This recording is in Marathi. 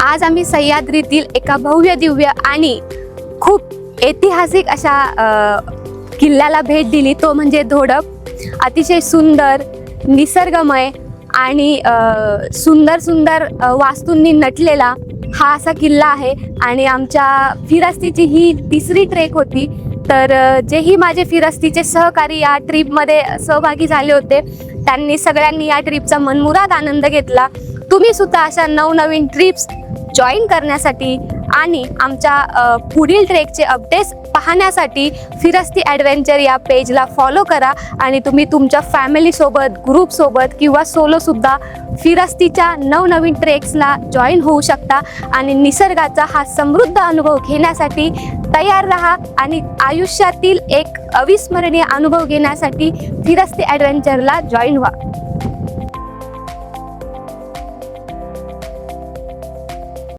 आज आम्ही सह्याद्रीतील एका भव्य दिव्य आणि खूप ऐतिहासिक अशा किल्ल्याला भेट दिली, तो म्हणजे धोडप. अतिशय सुंदर, निसर्गमय आणि सुंदर सुंदर वास्तूंनी नटलेला हा असा किल्ला आहे. आणि आमच्या फिरस्तीची ही तिसरी ट्रेक होती. तर जेही माझे फिरस्तीचे सहकारी या ट्रीपमध्ये सहभागी झाले होते, त्यांनी सगळ्यांनी या ट्रीपचा मनमुराद आनंद घेतला. तुम्ही सुद्धा अशा नवनवीन ट्रिप्स जॉईन करण्यासाठी आणि आमच्या पुढील ट्रेकचे अपडेट्स पाहण्यासाठी फिरस्ती ॲडव्हेंचर या पेजला फॉलो करा. आणि तुम्ही तुमच्या फॅमिलीसोबत, ग्रुपसोबत किंवा सोलोसुद्धा फिरस्तीच्या नवनवीन ट्रेक्सला जॉईन होऊ शकता आणि निसर्गाचा हा समृद्ध अनुभव घेण्यासाठी तयार राहा. आणि आयुष्यातील एक अविस्मरणीय अनुभव घेण्यासाठी फिरस्ती ॲडव्हेंचरला जॉईन व्हा.